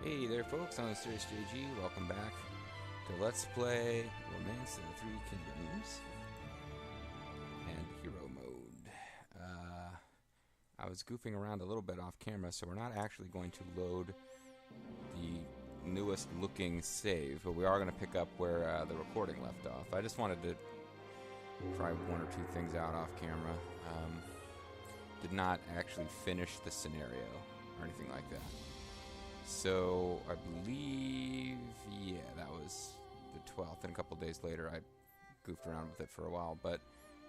Hey there folks, I'm Serious JG, welcome back to Let's Play Romance of the Three Kingdoms and Hero Mode. I was goofing around a little bit off camera, so we're not actually going to load the newest looking save, but we are going to pick up where the recording left off. I just wanted to try one or two things out off camera. Did not actually finish the scenario or anything like that. So, I believe, yeah, that was the 12th, and a couple days later I goofed around with it for a while, but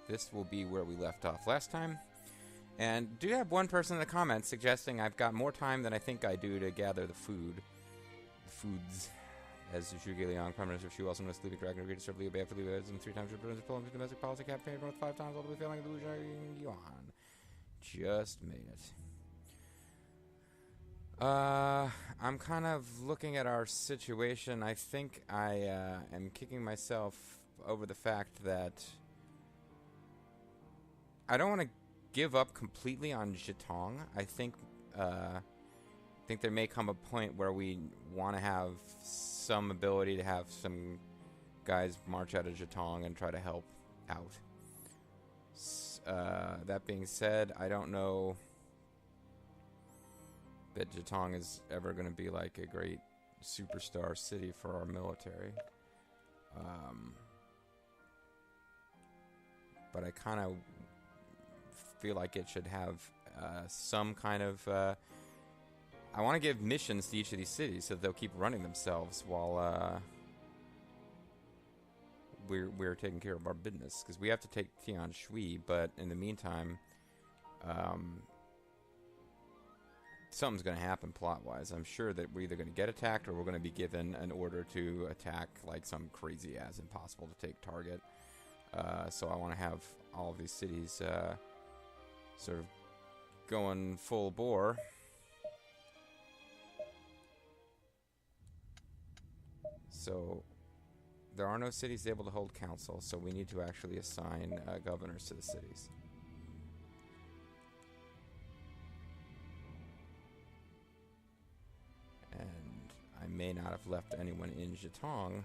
this will be where we left off last time. And do have one person in the comments suggesting I've got more time than I think I do to gather the foods. As Zhuge Liang, Prime Minister of Shu, also known as Sleeping Dragon, agreed to serve Liu Bei after Liu Bei and 3 times represented Poland's domestic policy campaign, with 5 times, ultimately failing the Liu Yuan. Just made it. I'm kind of looking at our situation. I think I am kicking myself over the fact that I don't want to give up completely on XIII. I think there may come a point where we want to have some ability to have some guys march out of XIII and try to help out. That being said, I don't know that XIII is ever going to be like a great superstar city for our military. But I kind of feel like it should have some kind of... I want to give missions to each of these cities so that they'll keep running themselves while we're taking care of our business. Because we have to take Tianshui, but in the meantime... something's going to happen plot-wise. I'm sure that we're either going to get attacked or we're going to be given an order to attack like some crazy-ass impossible to take target. So I want to have all of these cities sort of going full bore. So there are no cities able to hold council, so we need to actually assign governors to the cities. And I may not have left anyone in XIII.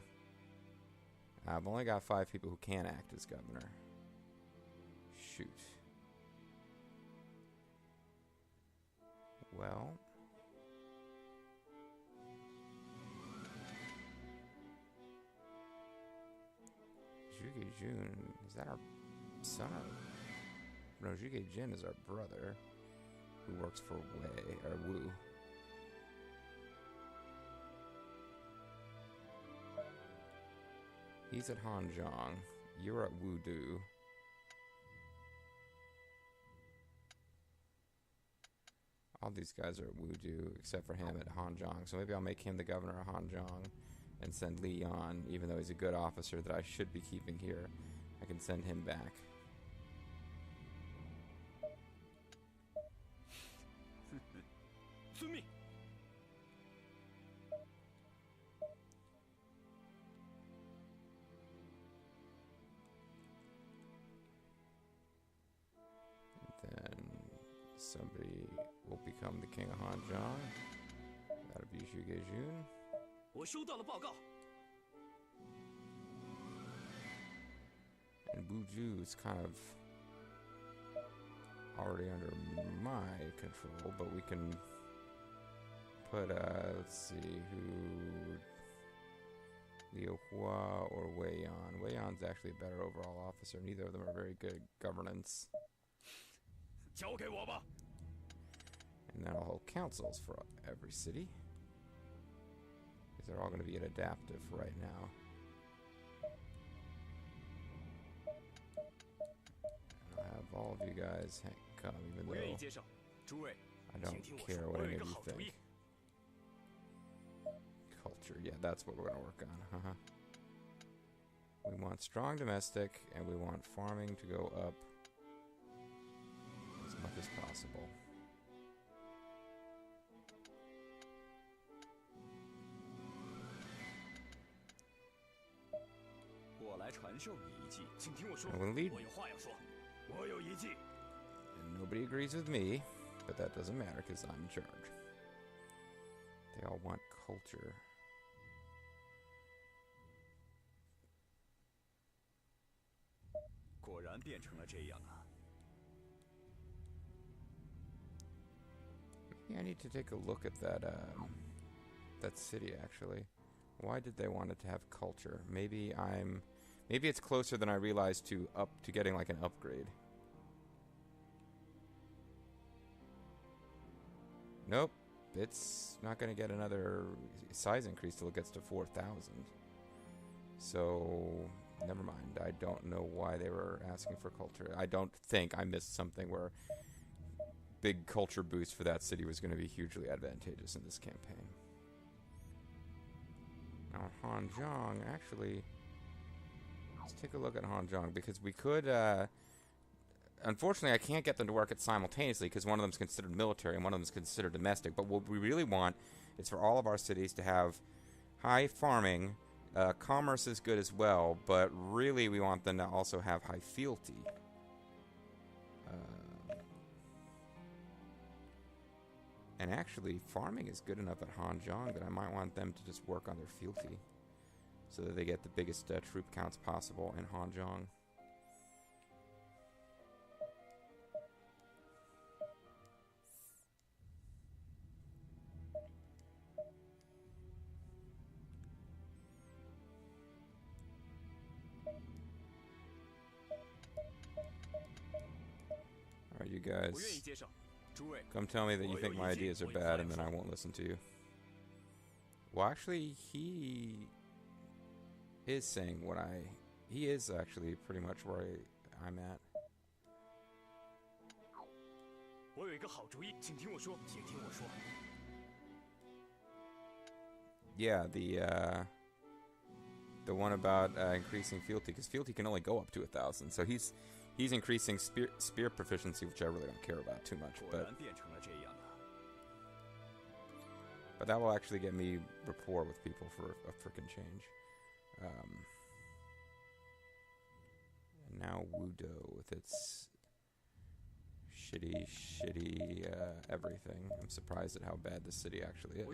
I've only got 5 people who can act as governor. Shoot. Well. Zhuge Jun, is that our son? No, Zhuge Jin is our brother, who works for Wudou. He's at Hanzhong. You're at Wudou. All these guys are at Wudou, except for him at Hanzhong. So maybe I'll make him the governor of Hanzhong and send Li Yan, even though he's a good officer that I should be keeping here. I can send him back. Then somebody will become the king of Hanzhong. That'll be Zhuge Jun. And Wudou is kind of already under my control, but we can put, let's see, who... Liu Hua or Wei Yan. Wei Yan's actually a better overall officer. Neither of them are very good at governance. And then I'll hold councils for every city. Because they're all going to be at adaptive right now. And I'll have all of you guys come, even though I don't care what any of you think. Culture, yeah, that's what we're going to work on. We want strong domestic, and we want farming to go up as much as possible. And we'll lead. And nobody agrees with me, but that doesn't matter because I'm in charge. They all want culture. Yeah, I need to take a look at that city actually. Why did they want it to have culture? Maybe it's closer than I realized to getting like an upgrade. Nope, it's not going to get another size increase till it gets to 4,000. So, never mind. I don't know why they were asking for culture. I don't think I missed something where big culture boost for that city was going to be hugely advantageous in this campaign. Now, Hanzhong, actually, let's take a look at Hanzhong, because we could, unfortunately, I can't get them to work it simultaneously because one of them is considered military and one of them is considered domestic. But what we really want is for all of our cities to have high farming. Commerce is good as well, but really we want them to also have high fealty. And actually, farming is good enough at Hanzhong that I might want them to just work on their fealty so that they get the biggest troop counts possible in Hanzhong. Alright, you guys, come tell me that you think my ideas are bad and then I won't listen to you. Well, actually, he is saying what he is actually pretty much where I'm at. Yeah, the one about increasing fealty, because fealty can only go up to 1,000, so he's increasing spear proficiency, which I really don't care about too much, but that will actually get me rapport with people for a frickin' change. And now Wudou with its shitty everything. I'm surprised at how bad this city actually is.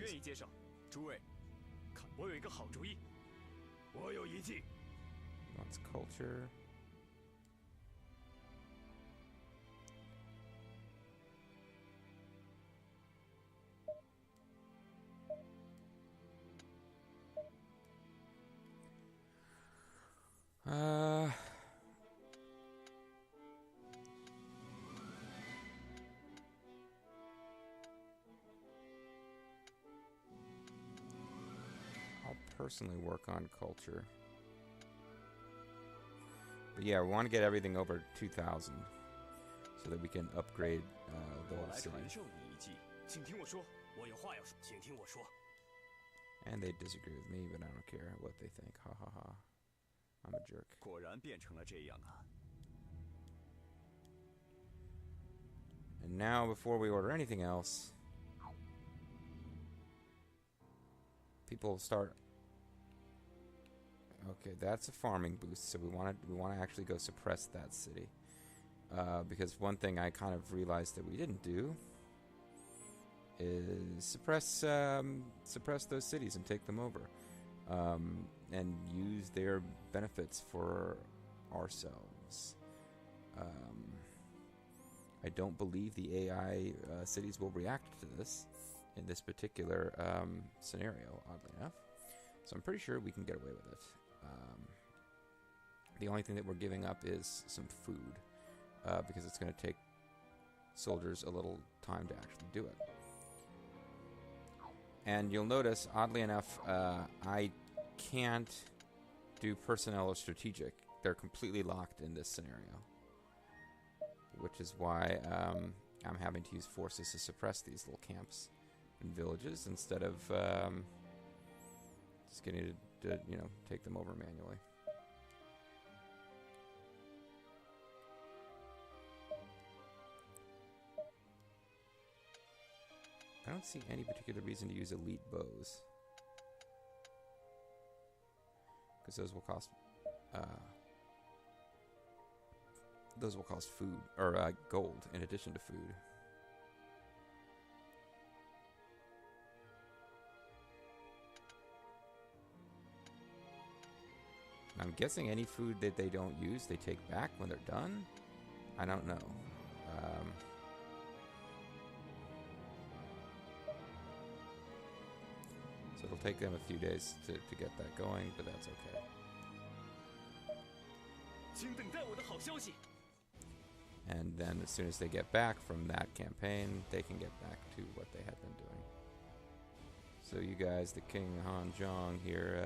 Wants culture. I'll personally work on culture. But yeah, we want to get everything over 2,000 so that we can upgrade the whole city. And they disagree with me, but I don't care what they think. Ha ha ha. I'm a jerk. And now, before we order anything else, people start. Okay, that's a farming boost, so we want to actually go suppress that city, because one thing I kind of realized that we didn't do is suppress those cities and take them over, and use their benefits for ourselves. I don't believe the AI cities will react to this in this particular scenario, oddly enough. So I'm pretty sure we can get away with it. The only thing that we're giving up is some food, because it's going to take soldiers a little time to actually do it. And you'll notice, oddly enough, I can't do personnel or strategic. They're completely locked in this scenario, which is why I'm having to use forces to suppress these little camps and villages instead of just getting to take them over manually. I don't see any particular reason to use elite bows, because those will cost food or gold in addition to food. I'm guessing any food that they don't use, they take back when they're done? I don't know. So it'll take them a few days to get that going, but that's okay. And then as soon as they get back from that campaign, they can get back to what they had been doing. So you guys, the King Hanzhong here,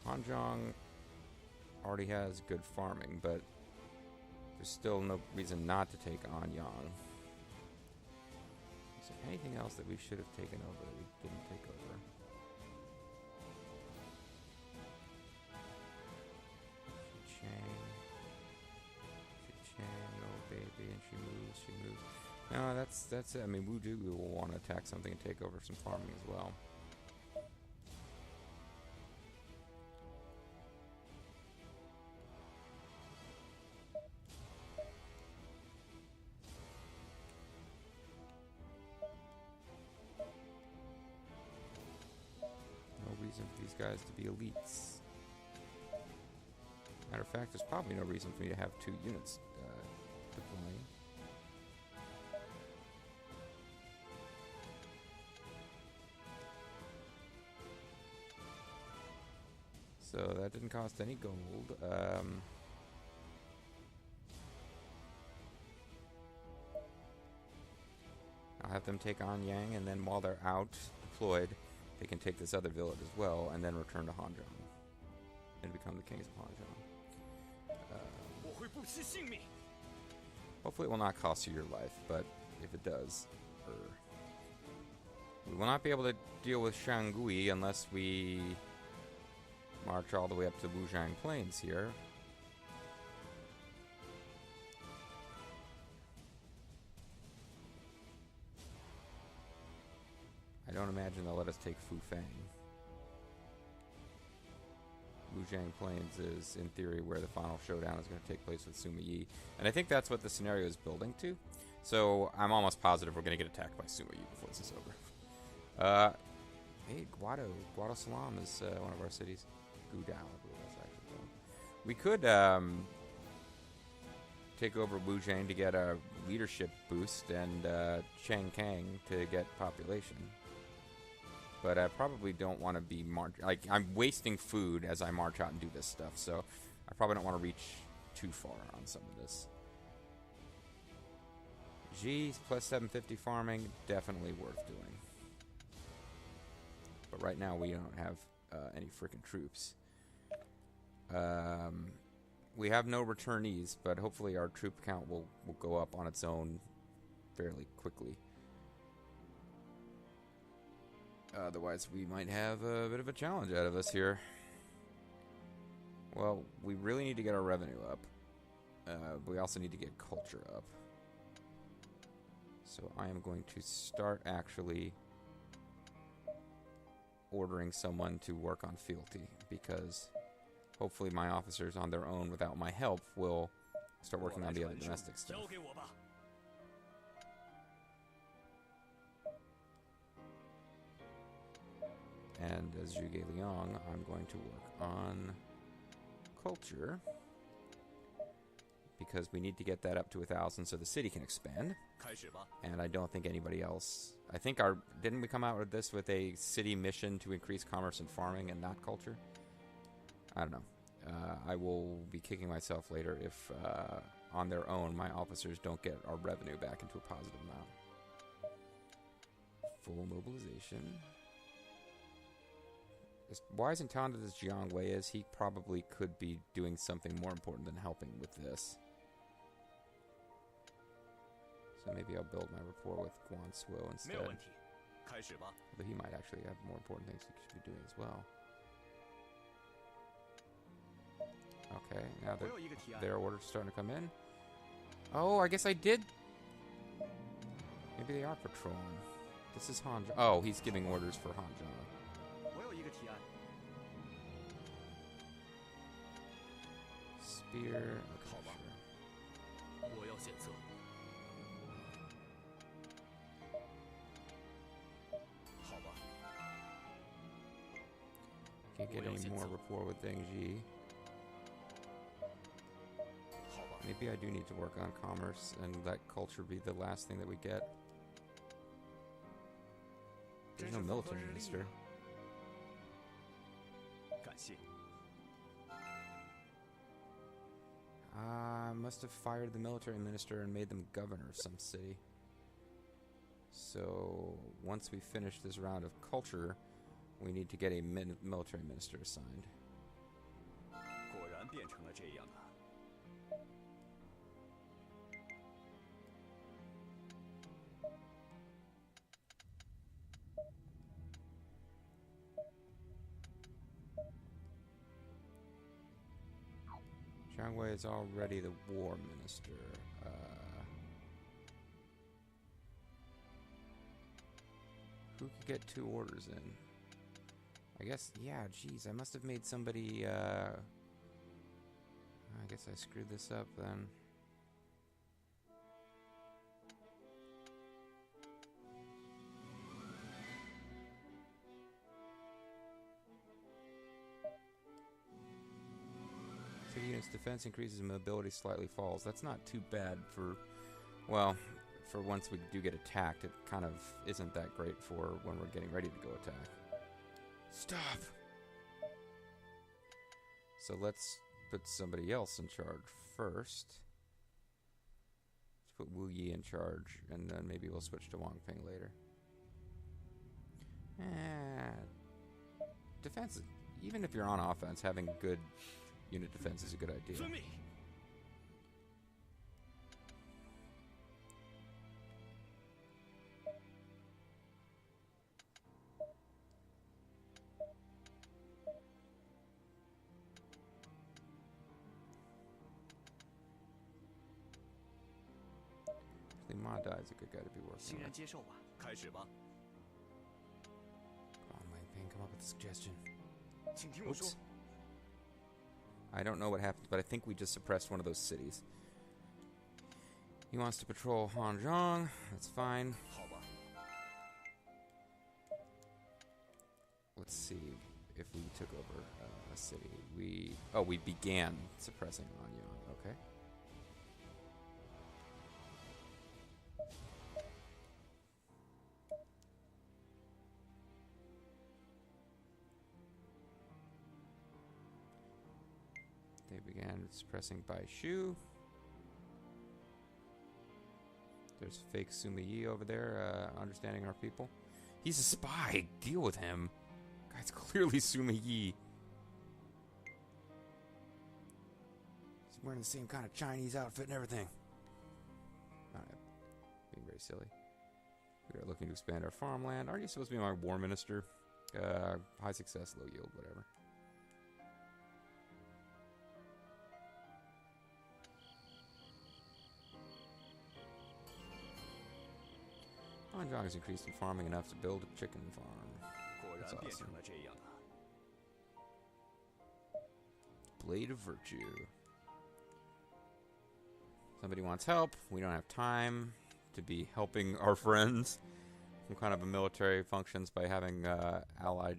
Hanzhong already has good farming, but there's still no reason not to take on Yang. Is there anything else that we should have taken over that we didn't take over? Chang, oh baby, and she moves. No, that's it. I mean, Wudou will want to attack something and take over some farming as well. No reason for these guys to be elites. Matter of fact, there's probably no reason for me to have 2 units deploying. So that didn't cost any gold. I'll have them take on Yang, and then while they're out deployed, they can take this other village as well, and then return to Hanzhong and become the kings of Hanzhong. Hopefully it will not cost you your life, but if it does, we will not be able to deal with Shangui unless we march all the way up to Wuzhang Plains here. I don't imagine they'll let us take Fufang. Wuzhang Plains is, in theory, where the final showdown is going to take place with Sima Yi. And I think that's what the scenario is building to. So I'm almost positive we're going to get attacked by Sima Yi before this is over. Hey, Guado Salam is one of our cities. Gudao, I believe that's actually called. We could take over Wuzhang to get a leadership boost and Chang Kang to get population. But I probably don't want to be I'm wasting food as I march out and do this stuff, so I probably don't want to reach too far on some of this. G plus 750 farming, definitely worth doing. But right now we don't have any freaking troops. We have no returnees, but hopefully our troop count will go up on its own fairly quickly. Otherwise, we might have a bit of a challenge out of us here. Well, we really need to get our revenue up. We also need to get culture up. So I am going to start actually ordering someone to work on fealty, because hopefully my officers on their own without my help will start working on the other domestic stuff. And as Zhuge Liang, I'm going to work on culture, because we need to get that up to 1,000 so the city can expand. And I don't think anybody else... I think didn't we come out with this with a city mission to increase commerce and farming and not culture? I don't know. I will be kicking myself later if on their own my officers don't get our revenue back into a positive amount. Full mobilization. As wise and talented as Jiang Wei is, he probably could be doing something more important than helping with this. So maybe I'll build my rapport with Guan Suo instead. Although he might actually have more important things he should be doing as well. Okay, now their orders are starting to come in. Oh, I guess I did. Maybe they are patrolling. This is Hanzhong. Oh, he's giving orders for Hanzhong. Spear. Okay, sure. Can't get any more rapport with Dengji. Maybe I do need to work on commerce and let culture be the last thing that we get. There's no military minister. I must have fired the military minister and made them governor of some city. So once we finish this round of culture, we need to get a military minister assigned. Tianshui is already the war minister. Who could get 2 orders in? I guess, yeah, geez, I must have made somebody, I guess I screwed this up then. City unit's defense increases and mobility slightly falls. That's not too bad for, well, for once we do get attacked. It kind of isn't that great for when we're getting ready to go attack. Stop! So let's put somebody else in charge first. Let's put Wu Yi in charge, and then maybe we'll switch to Wang Ping later. Defense, even if you're on offense, having good unit defense is a good idea. Ma Dai is a good guy to be working with. Come on, Wang Ping, come up with a suggestion. Oops. I don't know what happened, but I think we just suppressed one of those cities. He wants to patrol Hanzhong. That's fine. Let's see if we took over a city. We began suppressing Anyang. Okay. They began suppressing Baishu. There's fake Sima Yi over there, understanding our people. He's a spy. Deal with him. Guy's clearly Sima Yi. He's wearing the same kind of Chinese outfit and everything. Alright. Being very silly. We are looking to expand our farmland. Aren't you supposed to be my war minister? High success, low yield, whatever. Hanzhong has increased in farming enough to build a chicken farm. That's awesome. Blade of Virtue. Somebody wants help. We don't have time to be helping our friends. Some kind of a military functions by having allied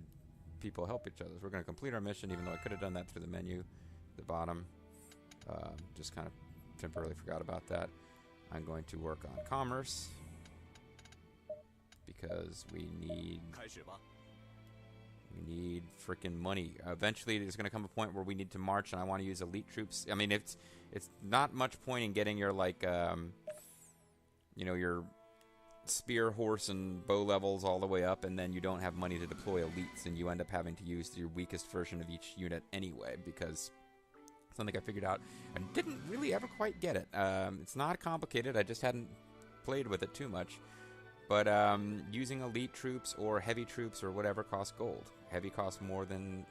people help each other. So we're going to complete our mission, even though I could have done that through the menu at the bottom. Just kind of temporarily forgot about that. I'm going to work on commerce. Because we need freaking money. Eventually, there's going to come a point where we need to march, and I want to use elite troops. I mean, it's not much point in getting your your spear, horse, and bow levels all the way up, and then you don't have money to deploy elites, and you end up having to use your weakest version of each unit anyway. Because something I figured out and didn't really ever quite get it. It's not complicated. I just hadn't played with it too much. But using elite troops or heavy troops or whatever costs gold. Heavy costs more than...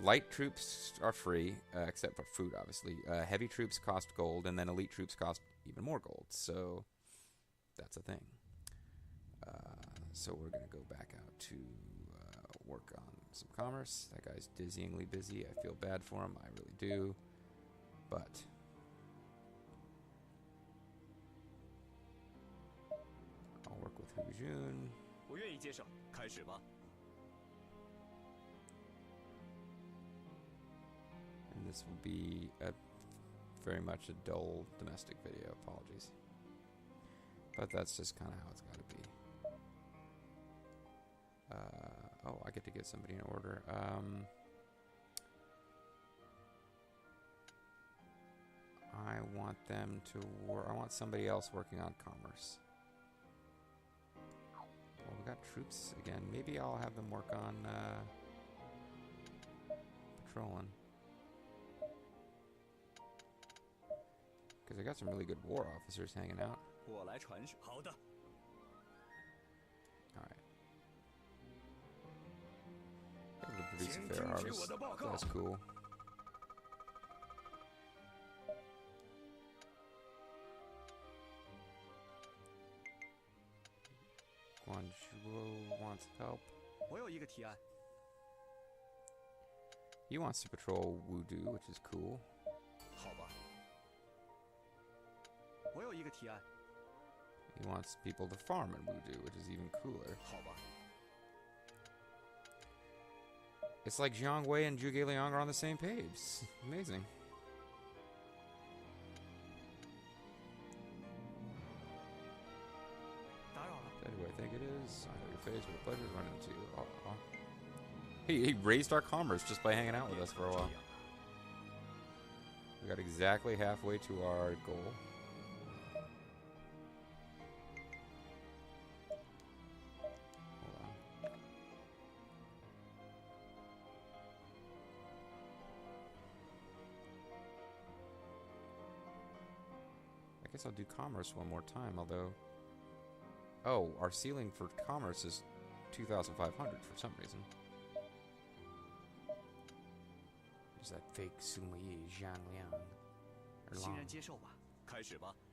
Light troops are free, except for food, obviously. Heavy troops cost gold, and then elite troops cost even more gold. So, that's a thing. So we're going to go back out to work on some commerce. That guy's dizzyingly busy. I feel bad for him. I really do. But... work with Hu Jun. And this will be very much a dull domestic video. Apologies. But that's just kind of how it's got to be. Oh, I get to get somebody in order. I want them to work. I want somebody else working on commerce. Well, we got troops again. Maybe I'll have them work on patrolling. Because I got some really good war officers hanging out. Alright. Able to produce a fair harvest. That's cool. Guangzhou wants help. He wants to patrol Wudou, which is cool. He wants people to farm in Wudou, which is even cooler. It's like Jiang Wei and Zhuge Liang are on the same page. Amazing. That who I think it is. I know your face, what a pleasure to run into you. He raised our commerce just by hanging out with us for a while. We got exactly halfway to our goal. I guess I'll do commerce one more time, although... Oh, our ceiling for commerce is 2,500 for some reason. There's that fake Sumoyi Zhang Liang.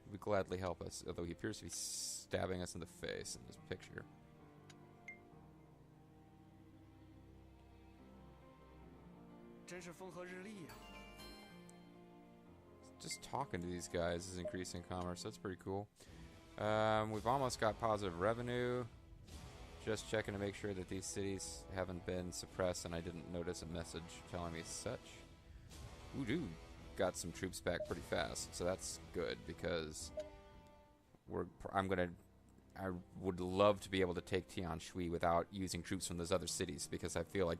He would gladly help us, although he appears to be stabbing us in the face in this picture. Just talking to these guys is increasing commerce. That's pretty cool. We've almost got positive revenue. Just checking to make sure that these cities haven't been suppressed, and I didn't notice a message telling me such. Wudou got some troops back pretty fast, so that's good because I would love to be able to take Tianshui without using troops from those other cities, because I feel like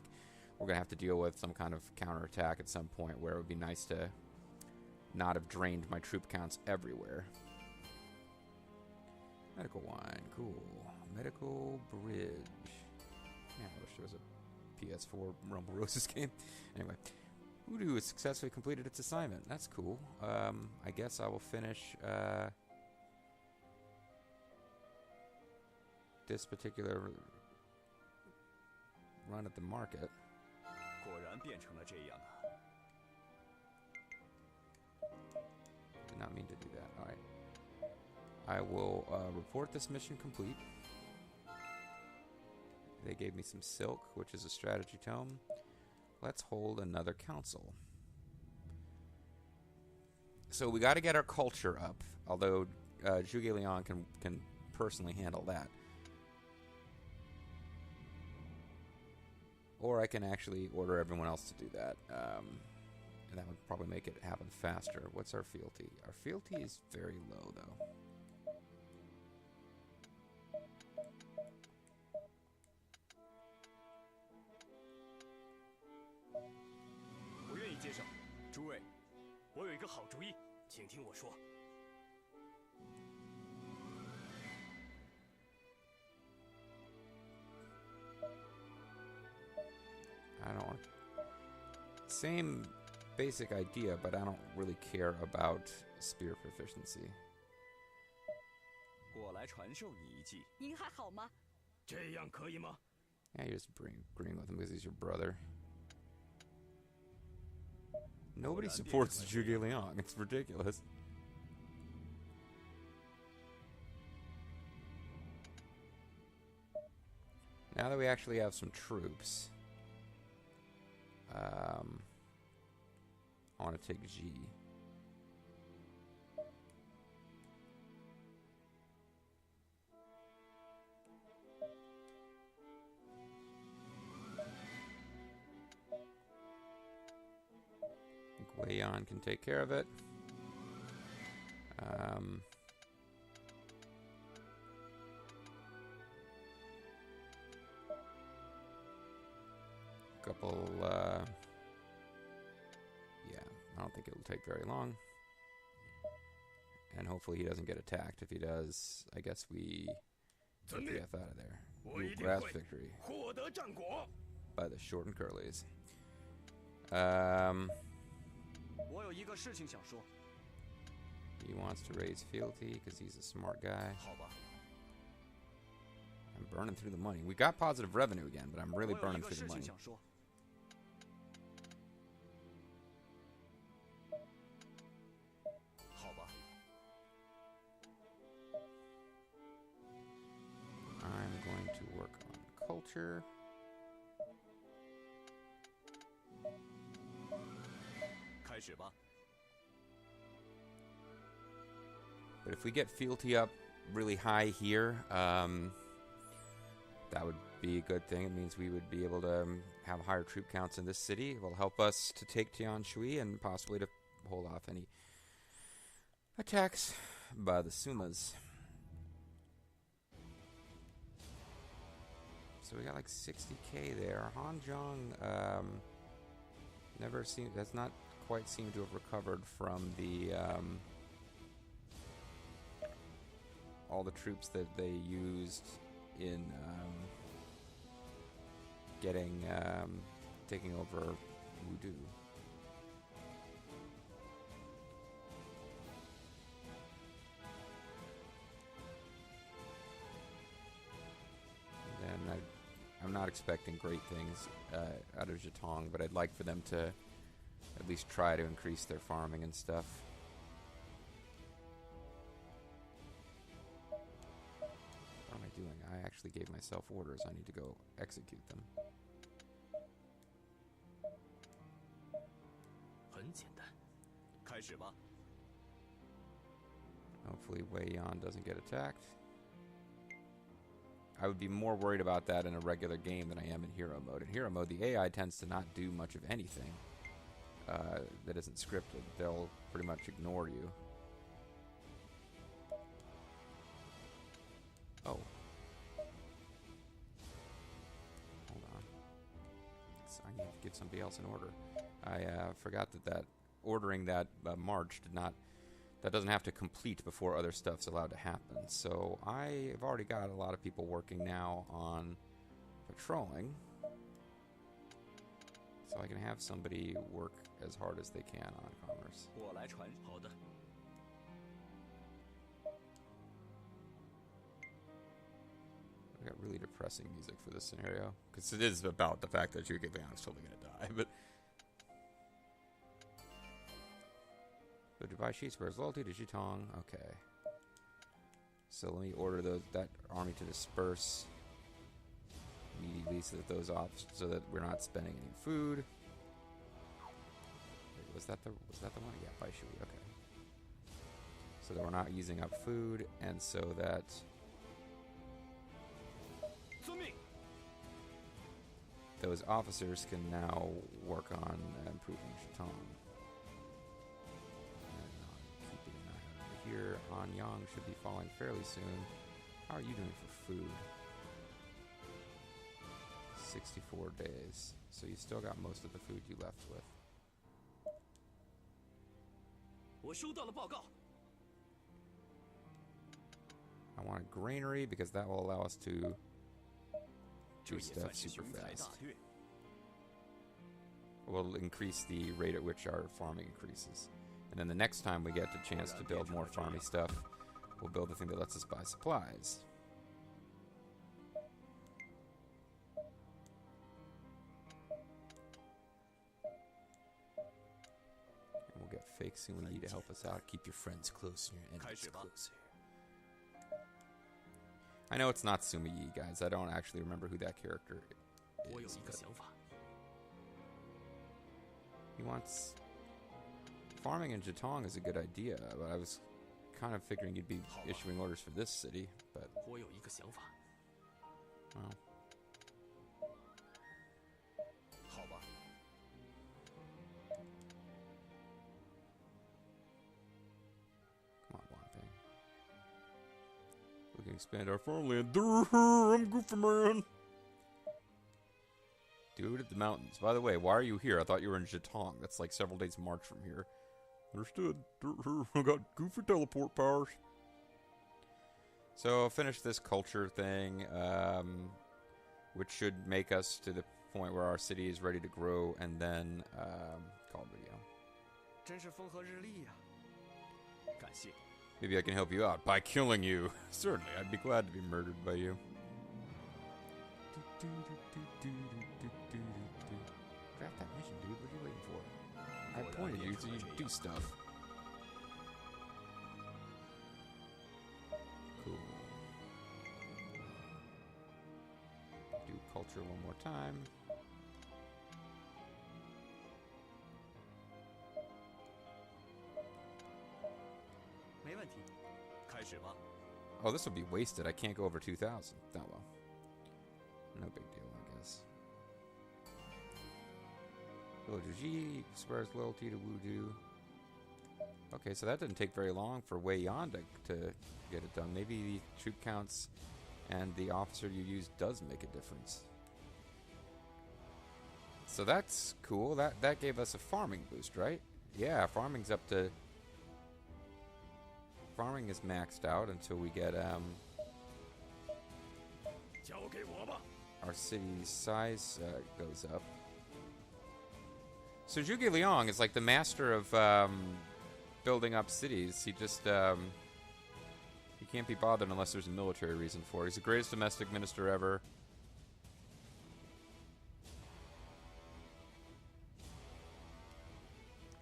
we're gonna have to deal with some kind of counterattack at some point where it would be nice to not have drained my troop counts everywhere. Medical wine, cool. Medical bridge. Yeah, I wish there was a PS4 Rumble Roses game. Anyway, Wudou has successfully completed its assignment. That's cool. I guess I will finish this particular run at the market. Did not mean to do that. All right. I will report this mission complete. They gave me some silk, which is a strategy tome. Let's hold another council. So we got to get our culture up, although Zhuge Liang can personally handle that. Or I can actually order everyone else to do that. And that would probably make it happen faster. What's our fealty? Our fealty is very low, though. I don't want... Same basic idea, but I don't really care about spear proficiency. Yeah, you're just agreeing with him because he's your brother. Nobody supports Zhuge Liang. It's ridiculous. Now that we actually have some troops, I want to take G. Wei Yan can take care of it. Couple, yeah, I don't think it'll take very long. And hopefully he doesn't get attacked. If he does, I guess we get the F out of there. Ooh, grasp victory by the short and curlies. He wants to raise fealty because he's a smart guy. I'm burning through the money. We got positive revenue again, but I'm really burning through the money. I'm going to work on culture. But if we get fealty up really high here, that would be a good thing. It means we would be able to have higher troop counts in this city. It will help us to take Tianshui and possibly to hold off any attacks by the Sumas. So we got like 60k there. Hanzhong does not quite seem to have recovered from the all the troops that they used in taking over Wudou. And I'm not expecting great things out of XIII, but I'd like for them to at least try to increase their farming and stuff. What am I doing? I actually gave myself orders. I need to go execute them. Hopefully Wei Yan doesn't get attacked. I would be more worried about that in a regular game than I am in hero mode. In hero mode, the AI tends to not do much of anything that isn't scripted. They'll pretty much ignore you. Oh. Hold on. I need to give somebody else an order. I forgot that ordering that march that doesn't have to complete before other stuff's allowed to happen. So I have already got a lot of people working now on patrolling. So I can have somebody work as hard as they can on commerce. We got really depressing music for this scenario, because it is about the fact that Zhuge Liang is totally going to die, but... So Dubai Sheets bears loyalty to XIII. Okay. So let me order that army to disperse immediately so that we're not spending any food. Wait, was that the one? Yeah, Bai Shui. Okay. So that we're not using up food, and so that those officers can now work on improving XIII. Here, Han Yang should be falling fairly soon. How are you doing for food? 64 days. So you still got most of the food you left with. I want a granary because that will allow us to do stuff super fast. We'll increase the rate at which our farming increases. And then the next time we get the chance to build more farming stuff, we'll build the thing that lets us buy supplies. And we'll get fake Sui to help us out. Keep your friends close and your enemies closer. I know it's not Sumi Yi, guys. I don't actually remember who that character is. He wants... Farming in XIII is a good idea, but I was kind of figuring you'd be issuing orders for this city, but... Well... expand our farmland. I'm Goofy Man. Do it at the mountains. By the way, why are you here? I thought you were in Jitong. That's like several days march from here. Understood. I got goofy teleport powers. So I'll finish this culture thing, which should make us to the point where our city is ready to grow, and then call it video. Maybe I can help you out by killing you. Certainly, I'd be glad to be murdered by you. Draft that mission, dude. What are you waiting for? I pointed you so you do stuff. Cool. Do culture one more time. Oh, this will be wasted. I can't go over 2,000. Oh well. No big deal, I guess. Villager G swears loyalty to Wudou. Okay, so that didn't take very long for Wei Yan to get it done. Maybe the troop counts and the officer you use does make a difference. So that's cool. That gave us a farming boost, right? Yeah, farming's up to... Farming is maxed out until we get our city's size goes up. So Zhuge Liang is like the master of building up cities. He just he can't be bothered unless there's a military reason for it. He's the greatest domestic minister ever.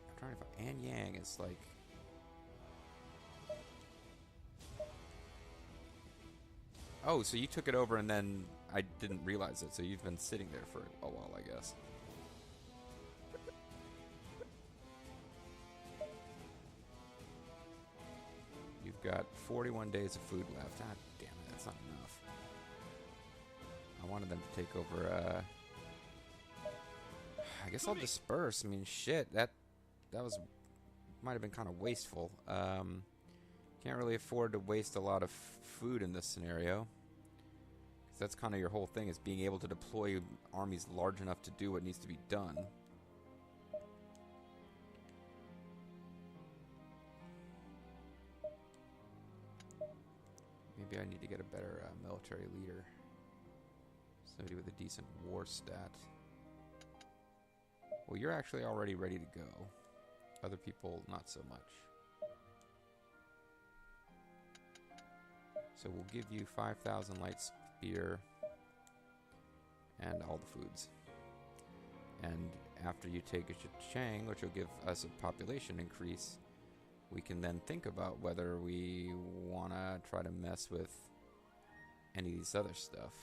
I'm trying to find An Yang is like... Oh, so you took it over and then I didn't realize it, so you've been sitting there for a while, I guess. You've got 41 days of food left. Ah, damn it, that's not enough. I wanted them to take over, I guess I'll disperse. I mean, shit, that was... might have been kind of wasteful. Can't really afford to waste a lot of food in this scenario. Because that's kind of your whole thing, is being able to deploy armies large enough to do what needs to be done. Maybe I need to get a better military leader. Somebody with a decent war stat. Well, you're actually already ready to go. Other people, not so much. So we'll give you 5,000 light spear and all the foods. And after you take a Chang, which will give us a population increase, we can then think about whether we want to try to mess with any of these other stuff.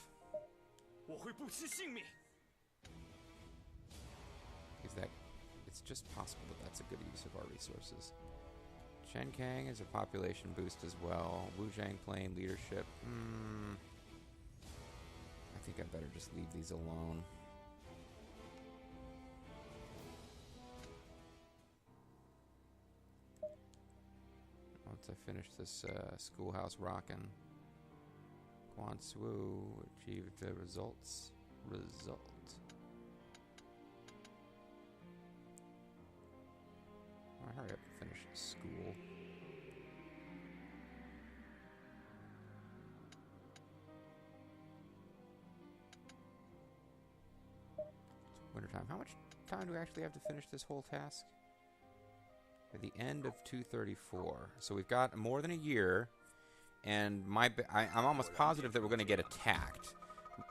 Is that... It's just possible that that's a good use of our resources. Chen Kang is a population boost as well. Wu Zhang Plain leadership. I think I better just leave these alone. Once I finish this schoolhouse rockin', Guan Su achieved the results. I hurry up and finish school. It's wintertime. How much time do we actually have to finish this whole task? At the end of 234. So we've got more than a year, and I'm almost positive that we're going to get attacked.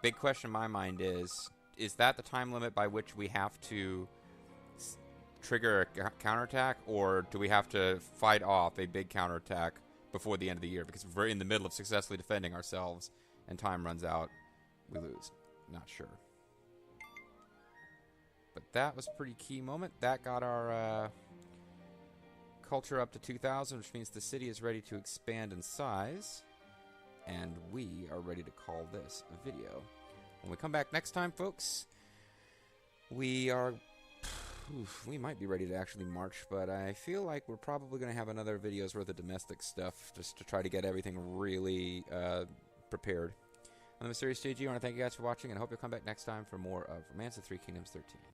Big question in my mind is that the time limit by which we have to trigger a counterattack, or do we have to fight off a big counterattack before the end of the year? Because if we're in the middle of successfully defending ourselves and time runs out, we lose. Not sure. But that was a pretty key moment. That got our culture up to 2,000, which means the city is ready to expand in size. And we are ready to call this a video. When we come back next time, folks, we are we might be ready to actually march, but I feel like we're probably going to have another video's worth of domestic stuff just to try to get everything really prepared. I'm the Mysterious JG. I want to thank you guys for watching, and I hope you'll come back next time for more of Romance of the Three Kingdoms 13.